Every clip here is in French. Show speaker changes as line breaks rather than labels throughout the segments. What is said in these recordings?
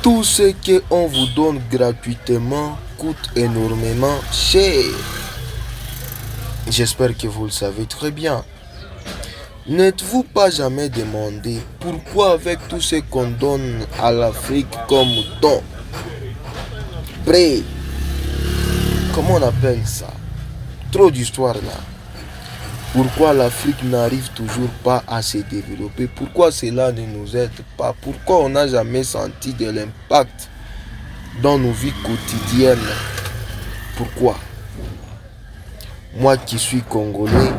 Tout ce qu'on vous donne gratuitement coûte énormément cher. J'espère que vous le savez très bien. N'êtes-vous pas jamais demandé pourquoi avec tout ce qu'on donne à l'Afrique comme don, prêt, comment on appelle ça? Trop d'histoire là. Pourquoi l'Afrique n'arrive toujours pas à se développer? Pourquoi cela ne nous aide pas? Pourquoi on n'a jamais senti de l'impact dans nos vies quotidiennes? Pourquoi? Moi qui suis congolais,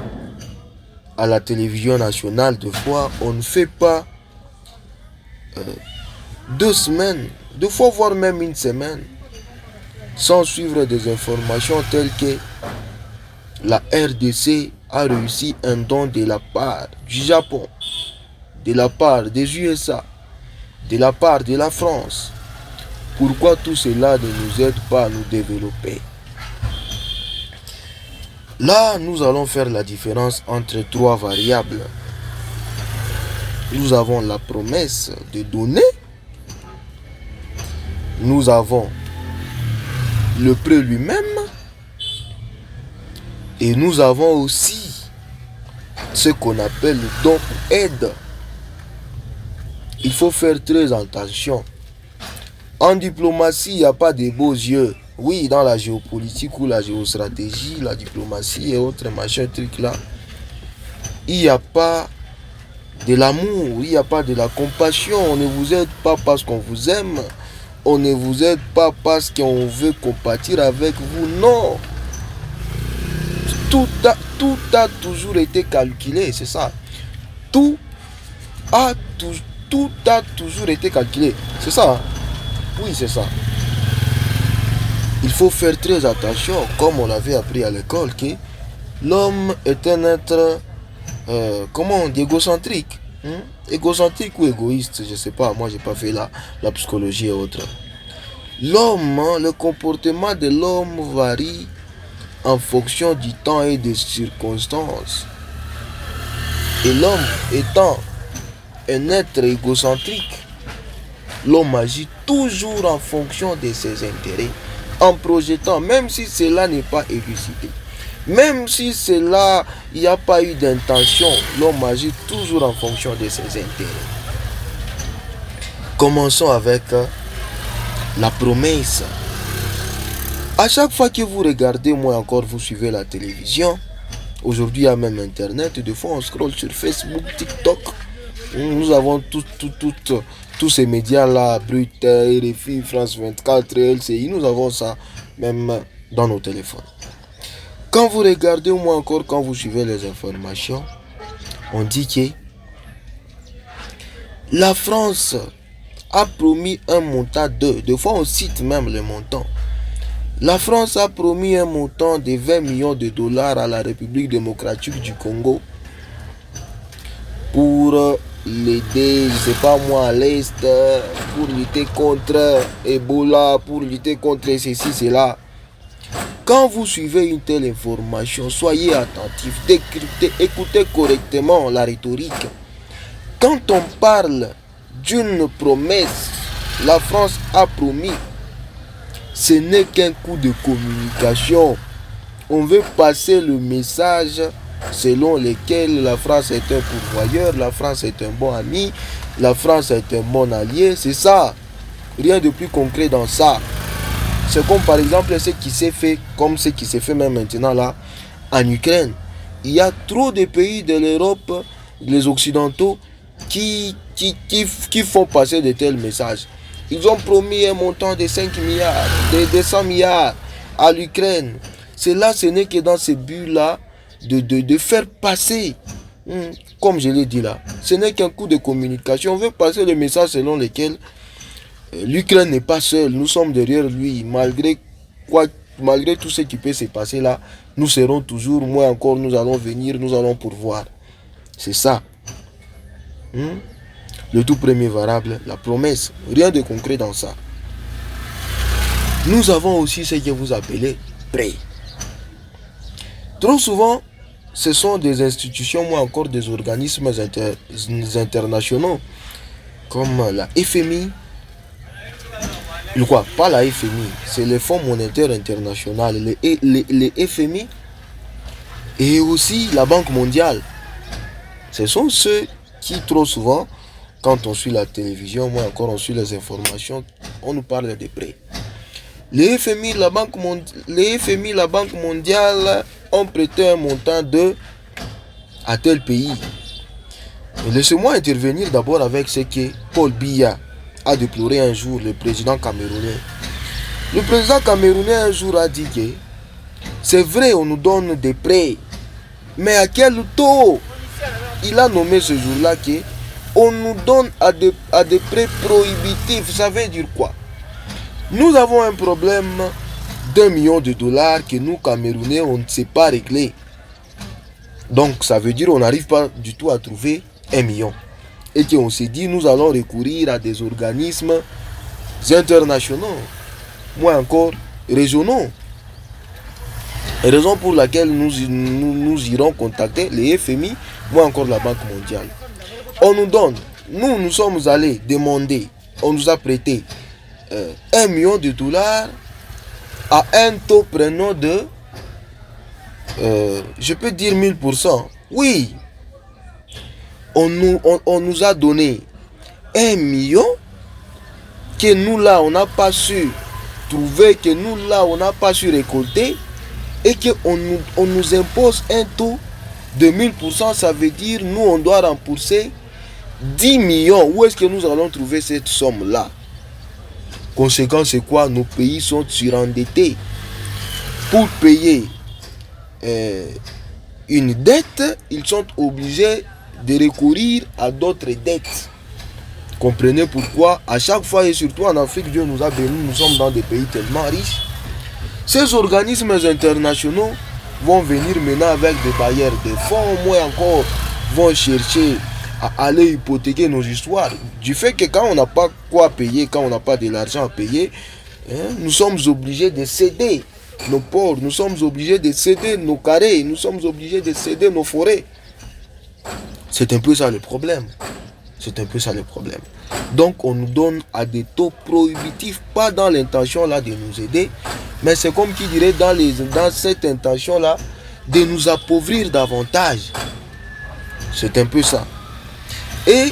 à la télévision nationale, deux fois, on ne fait pas 2 semaines, 2 fois, voire même une semaine, sans suivre des informations telles que la RDC a réussi un don de la part du Japon, de la part des USA, de la part de la France. Pourquoi tout cela ne nous aide pas à nous développer? Là, nous allons faire la différence entre 3 variables. Nous avons la promesse de donner. Nous avons le prêt lui-même. Et nous avons aussi ce qu'on appelle le don ou aide. Il faut faire très attention. En diplomatie, il n'y a pas de beaux yeux. Oui, dans la géopolitique ou la géostratégie, la diplomatie et autres machins, trucs là, il n'y a pas de l'amour, il n'y a pas de la compassion. On ne vous aide pas parce qu'on vous aime. On ne vous aide pas parce qu'on veut compatir avec vous. Non. Tout a toujours été calculé, c'est ça. Tout a toujours été calculé. C'est ça. Hein? Oui, c'est ça. Il faut faire très attention, comme on l'avait appris à l'école, que l'homme est un être, comment on dit, égocentrique. Égocentrique ou égoïste, je ne sais pas, moi j'ai pas fait la psychologie et autres. L'homme, le comportement de l'homme varie en fonction du temps et des circonstances. Et l'homme étant un être égocentrique, l'homme agit toujours en fonction de ses intérêts, en projetant, même si cela n'est pas élucidé, même si cela, il n'y a pas eu d'intention, l'homme agit toujours en fonction de ses intérêts. Commençons avec la promesse. À chaque fois que vous regardez, moi encore, vous suivez la télévision. Aujourd'hui, il y a même Internet. Des fois, on scrolle sur Facebook, TikTok. Nous avons tous ces médias-là, Brut, RFI, France 24, LCI. Nous avons ça même dans nos téléphones. Quand vous regardez, ou moi encore, quand vous suivez les informations, on dit que la France a promis un montant deux fois, on cite même le montant. La France a promis un montant de 20 millions de dollars à la République démocratique du Congo pour l'aider, je ne sais pas moi, à l'Est, pour lutter contre Ebola, pour lutter contre ceci, cela. Quand vous suivez une telle information, soyez attentifs, décryptez, écoutez correctement la rhétorique. Quand on parle d'une promesse, la France a promis. Ce n'est qu'un coup de communication. On veut passer le message selon lequel la France est un pourvoyeur, la France est un bon ami, la France est un bon allié. C'est ça. Rien de plus concret dans ça. C'est comme par exemple ce qui s'est fait, comme ce qui s'est fait même maintenant là, en Ukraine. Il y a trop de pays de l'Europe, les Occidentaux, qui font passer de tels messages. Ils ont promis un montant de 5 milliards, de 100 milliards à l'Ukraine. Cela, ce n'est que dans ce but-là de faire passer, comme je l'ai dit là, ce n'est qu'un coup de communication. On veut passer le message selon lequel l'Ukraine n'est pas seule. Nous sommes derrière lui. Malgré tout ce qui peut se passer là, nous serons toujours, moi encore, nous allons venir, nous allons pourvoir. C'est ça. Le tout premier variable, la promesse. Rien de concret dans ça. Nous avons aussi ce que vous appelez prêt. Trop souvent, ce sont des institutions, ou encore des organismes internationaux, comme la FMI, Quoi? Pas la FMI, c'est le Fonds monétaire international, les FMI et aussi la Banque mondiale. Ce sont ceux qui trop souvent, quand on suit la télévision, moi encore on suit les informations, on nous parle des prêts. Les FMI, la Banque mondiale ont prêté un montant de à tel pays. Laissez-moi intervenir d'abord avec ce que Paul Biya a déploré un jour, le président camerounais. Le président camerounais un jour a dit que c'est vrai, on nous donne des prêts, mais à quel taux? Il a nommé ce jour-là que on nous donne à des prêts prohibitifs. Ça veut dire quoi? Nous avons un problème d'1 million de dollars que nous, Camerounais, on ne sait pas régler. Donc, ça veut dire qu'on n'arrive pas du tout à trouver 1 million. Et qu'on s'est dit, nous allons recourir à des organismes internationaux, moins encore régionaux. Raison pour laquelle nous irons contacter les FMI, moins encore la Banque mondiale. On nous donne, nous sommes allés demander, on nous a prêté 1 million de dollars à un taux prenant de, je peux dire 1000%. Oui, on nous a donné 1 million que nous là, on n'a pas su trouver, que nous là, on n'a pas su récolter, et qu'on nous impose un taux de 1000%, ça veut dire nous, on doit rembourser 10 millions. Où est-ce que nous allons trouver cette somme-là? Conséquence, c'est quoi? Nos pays sont surendettés. Pour payer une dette, ils sont obligés de recourir à d'autres dettes. Comprenez pourquoi à chaque fois, et surtout en Afrique, Dieu nous a bénis, nous sommes dans des pays tellement riches. Ces organismes internationaux vont venir maintenant avec des bailleurs de fonds, moins encore vont chercher à aller hypothéquer nos histoires. Du fait que quand on n'a pas quoi payer, quand on n'a pas de l'argent à payer, nous sommes obligés de céder nos ports, nous sommes obligés de céder nos carrés, nous sommes obligés de céder nos forêts. C'est un peu ça le problème. C'est un peu ça le problème. Donc on nous donne à des taux prohibitifs, pas dans l'intention là de nous aider, mais c'est comme qui dirait dans cette intention là de nous appauvrir davantage. C'est un peu ça. Et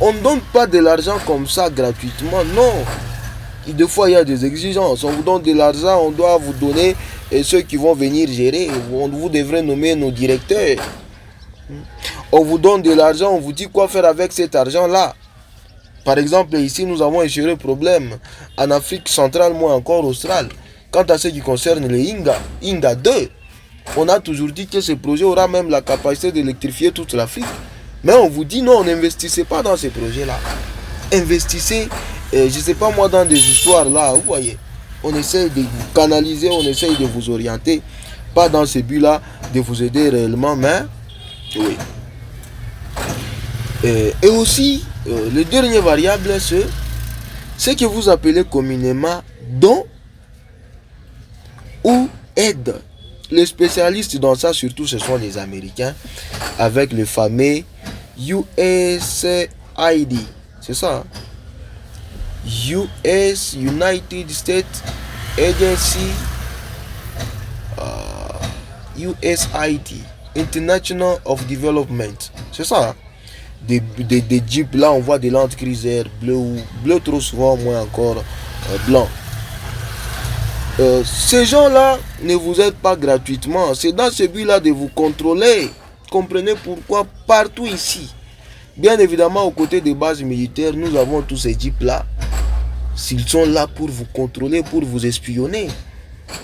on ne donne pas de l'argent comme ça gratuitement, non. Et des fois il y a des exigences. On vous donne de l'argent, on doit vous donner ceux qui vont venir gérer. Vous devrez nommer nos directeurs. On vous donne de l'argent, on vous dit quoi faire avec cet argent-là. Par exemple, ici, nous avons un sérieux problème en Afrique centrale, moins encore australe. Quant à ce qui concerne les Inga 2, on a toujours dit que ce projet aura même la capacité d'électrifier toute l'Afrique. Mais on vous dit non, n'investissez pas dans ces projets-là. Investissez, je ne sais pas moi, dans des histoires là, vous voyez. On essaie de vous canaliser, on essaie de vous orienter. Pas dans ce but-là de vous aider réellement, mais oui. Et aussi, le dernier variable, c'est ce que vous appelez communément don ou aide. Les spécialistes dans ça, surtout, ce sont les Américains, avec le fameux USAID. C'est ça. United States Agency, USAID, International of Development. C'est ça. Des jeeps, là on voit des Land Cruiser bleu trop souvent, moins encore blanc. Ces gens-là ne vous aident pas gratuitement. C'est dans ce but-là de vous contrôler. Comprenez pourquoi partout ici, bien évidemment aux côtés des bases militaires, nous avons tous ces jeeps-là. S'ils sont là pour vous contrôler, pour vous espionner.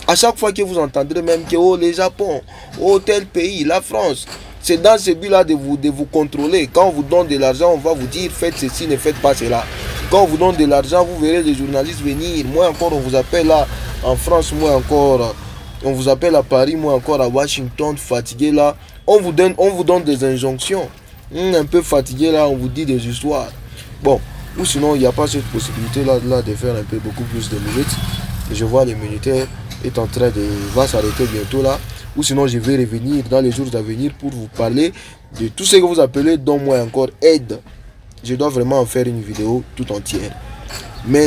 À chaque fois que vous entendrez même que oh, le Japon, oh, tel pays, la France, c'est dans ce but-là de vous contrôler. Quand on vous donne de l'argent, on va vous dire faites ceci, ne faites pas cela. Quand on vous donne de l'argent, vous verrez les journalistes venir. Moi encore, on vous appelle là en France, moi encore, on vous appelle à Paris, moi encore à Washington, fatigué là. On vous donne des injonctions. Un peu fatigué là, on vous dit des histoires. Bon, ou sinon, il n'y a pas cette possibilité-là de faire un peu beaucoup plus de minutes. Je vois les militaires est en train de va s'arrêter bientôt là. Ou sinon je vais revenir dans les jours à venir pour vous parler de tout ce que vous appelez, dont moi encore aide. Je dois vraiment en faire une vidéo tout entière. Mais